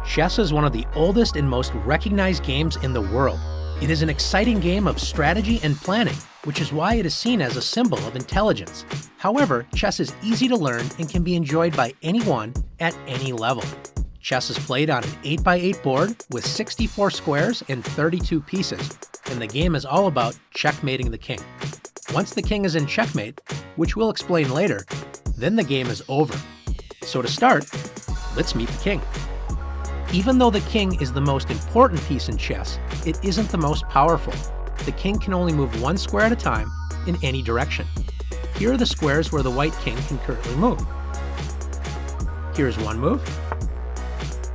Chess is one of the oldest and most recognized games in the world. It is an exciting game of strategy and planning, which is why it is seen as a symbol of intelligence. However, chess is easy to learn and can be enjoyed by anyone at any level. Chess is played on an 8x8 board with 64 squares and 32 pieces, and the game is all about checkmating the king. Once the king is in checkmate, which we'll explain later, then the game is over. So to start, let's meet the king. Even though the king is the most important piece in chess, it isn't the most powerful. The king can only move one square at a time in any direction. Here are the squares where the white king can currently move. Here's one move.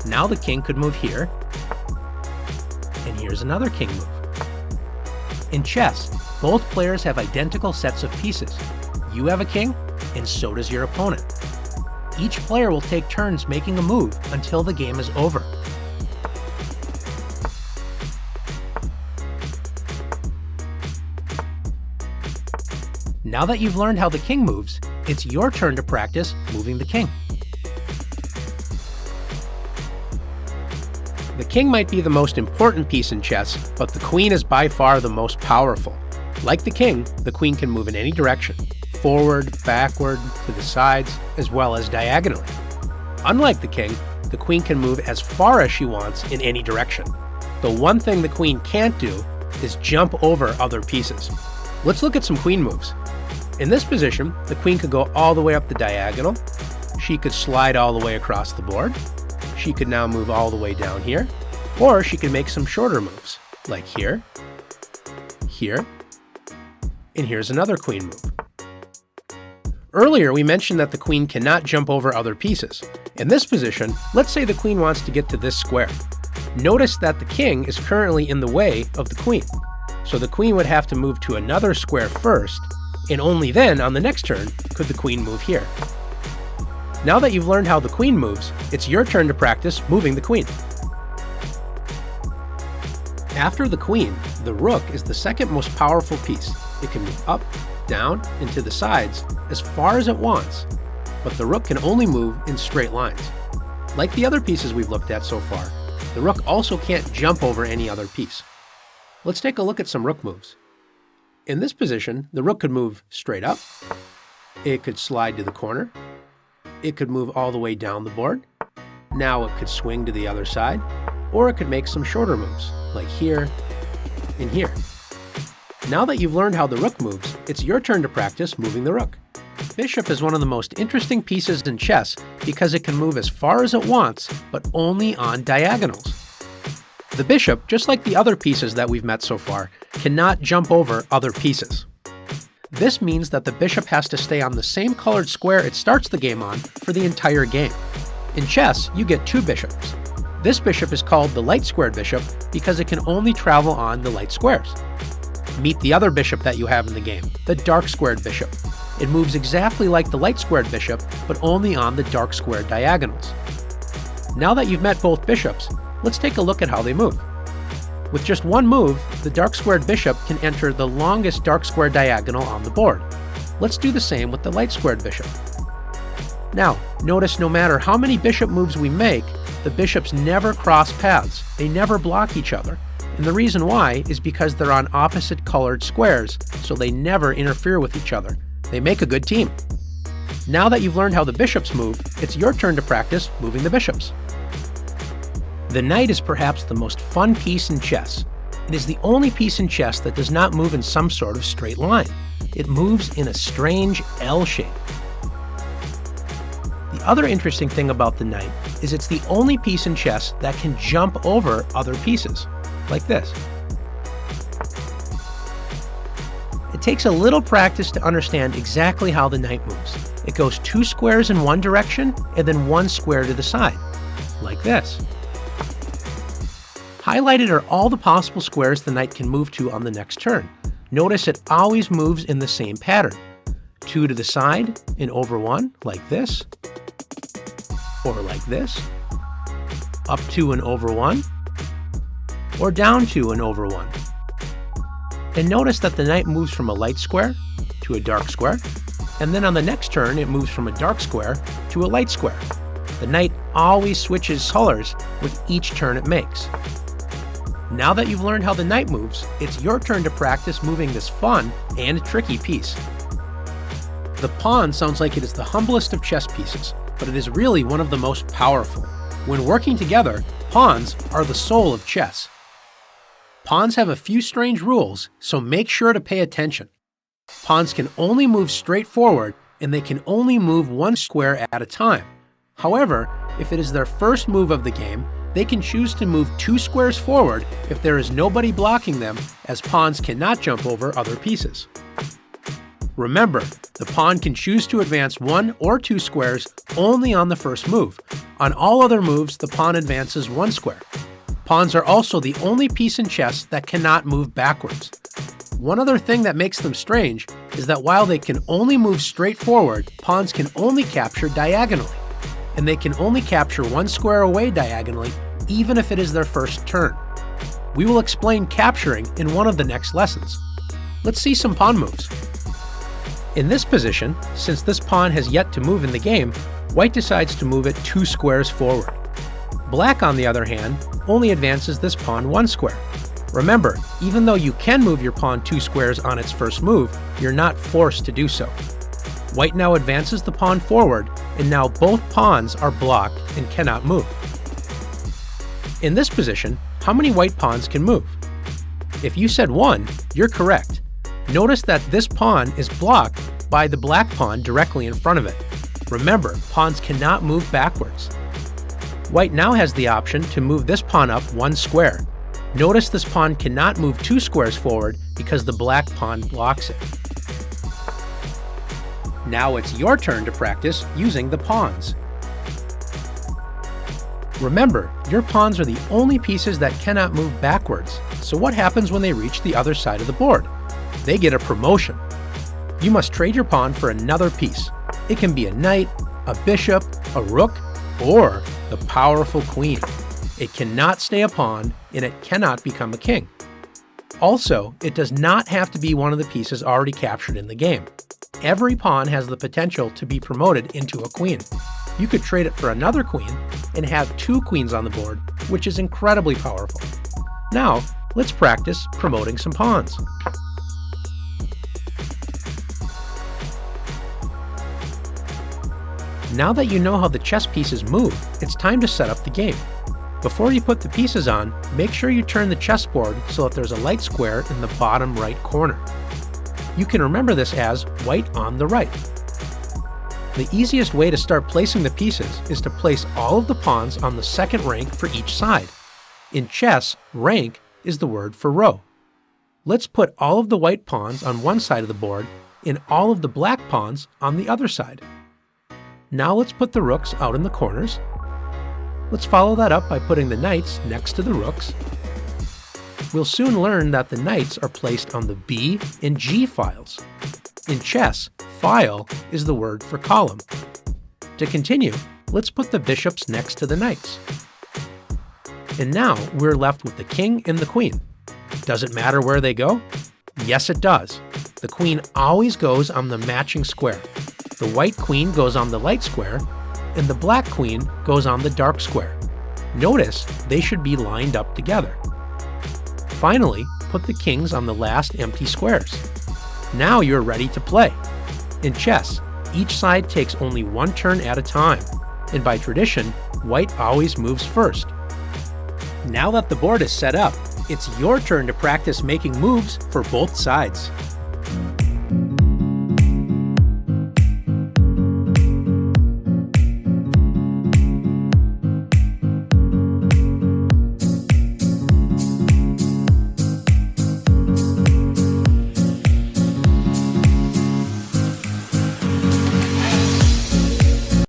Now the king could move here, and here's another king move. In chess, both players have identical sets of pieces. You have a king, and so does your opponent. Each player will take turns making a move until the game is over. Now that you've learned how the king moves, it's your turn to practice moving the king. The king might be the most important piece in chess, but the queen is by far the most powerful. Like the king, the queen can move in any direction. Forward, backward, to the sides, as well as diagonally. Unlike the king, the queen can move as far as she wants in any direction. The one thing the queen can't do is jump over other pieces. Let's look at some queen moves. In this position, the queen could go all the way up the diagonal. She could slide all the way across the board. She could now move all the way down here. Or she could make some shorter moves, like here, here, and here's another queen move. Earlier, we mentioned that the queen cannot jump over other pieces. In this position, let's say the queen wants to get to this square. Notice that the king is currently in the way of the queen. So the queen would have to move to another square first, and only then, on the next turn, could the queen move here. Now that you've learned how the queen moves, it's your turn to practice moving the queen. After the queen, the rook is the second most powerful piece. It can move up, down, and to the sides as far as it wants, but the rook can only move in straight lines. Like the other pieces we've looked at so far, the rook also can't jump over any other piece. Let's take a look at some rook moves. In this position, the rook could move straight up, it could slide to the corner, it could move all the way down the board, now it could swing to the other side, or it could make some shorter moves, like here and here. Now that you've learned how the rook moves, it's your turn to practice moving the rook. Bishop is one of the most interesting pieces in chess because it can move as far as it wants, but only on diagonals. The bishop, just like the other pieces that we've met so far, cannot jump over other pieces. This means that the bishop has to stay on the same colored square it starts the game on for the entire game. In chess, you get two bishops. This bishop is called the light squared bishop because it can only travel on the light squares. Meet the other bishop that you have in the game, the dark squared bishop. It moves exactly like the light squared bishop, but only on the dark squared diagonals. Now that you've met both bishops, let's take a look at how they move. With just one move, the dark squared bishop can enter the longest dark square diagonal on the board. Let's do the same with the light squared bishop. Now, notice no matter how many bishop moves we make, the bishops never cross paths. They never block each other. And the reason why is because they're on opposite colored squares, so they never interfere with each other. They make a good team. Now that you've learned how the bishops move, it's your turn to practice moving the bishops. The knight is perhaps the most fun piece in chess. It is the only piece in chess that does not move in some sort of straight line. It moves in a strange L shape. The other interesting thing about the knight is it's the only piece in chess that can jump over other pieces, like this. It takes a little practice to understand exactly how the knight moves. It goes 2 squares in one direction and then 1 square to the side, like this. Highlighted are all the possible squares the knight can move to on the next turn. Notice it always moves in the same pattern. 2 to the side and over 1, like this, or like this, up 2 and over 1, or down 2 and over 1. And notice that the knight moves from a light square to a dark square, and then on the next turn it moves from a dark square to a light square. The knight always switches colors with each turn it makes. Now that you've learned how the knight moves, it's your turn to practice moving this fun and tricky piece. The pawn sounds like it is the humblest of chess pieces, but it is really one of the most powerful. When working together, pawns are the soul of chess. Pawns have a few strange rules, so make sure to pay attention. Pawns can only move straight forward, and they can only move one square at a time. However, if it is their first move of the game, they can choose to move 2 squares forward if there is nobody blocking them, as pawns cannot jump over other pieces. Remember, the pawn can choose to advance 1 or 2 squares only on the first move. On all other moves, the pawn advances 1 square. Pawns are also the only piece in chess that cannot move backwards. One other thing that makes them strange is that while they can only move straight forward, pawns can only capture diagonally, and they can only capture 1 square away diagonally, even if it is their first turn. We will explain capturing in one of the next lessons. Let's see some pawn moves. In this position, since this pawn has yet to move in the game, white decides to move it 2 squares forward. Black, on the other hand, only advances this pawn 1 square. Remember, even though you can move your pawn 2 squares on its first move, you're not forced to do so. White now advances the pawn forward, and now both pawns are blocked and cannot move. In this position, how many white pawns can move? If you said 1, you're correct. Notice that this pawn is blocked by the black pawn directly in front of it. Remember, pawns cannot move backwards. White now has the option to move this pawn up 1 square. Notice this pawn cannot move 2 squares forward because the black pawn blocks it. Now it's your turn to practice using the pawns. Remember, your pawns are the only pieces that cannot move backwards, so what happens when they reach the other side of the board? They get a promotion. You must trade your pawn for another piece. It can be a knight, a bishop, a rook, or the powerful queen. It cannot stay a pawn, and it cannot become a king. Also, it does not have to be one of the pieces already captured in the game. Every pawn has the potential to be promoted into a queen. You could trade it for another queen and have 2 queens on the board, which is incredibly powerful. Now, let's practice promoting some pawns. Now that you know how the chess pieces move, it's time to set up the game. Before you put the pieces on, make sure you turn the chessboard so that there's a light square in the bottom right corner. You can remember this as white on the right. The easiest way to start placing the pieces is to place all of the pawns on the second rank for each side. In chess, rank is the word for row. Let's put all of the white pawns on one side of the board and all of the black pawns on the other side. Now let's put the rooks out in the corners. Let's follow that up by putting the knights next to the rooks. We'll soon learn that the knights are placed on the B and G files. In chess, file is the word for column. To continue, let's put the bishops next to the knights. And now we're left with the king and the queen. Does it matter where they go? Yes, it does. The queen always goes on the matching square. The white queen goes on the light square, and the black queen goes on the dark square. Notice they should be lined up together. Finally, put the kings on the last empty squares. Now you're ready to play. In chess, each side takes only 1 turn at a time, and by tradition, white always moves first. Now that the board is set up, it's your turn to practice making moves for both sides.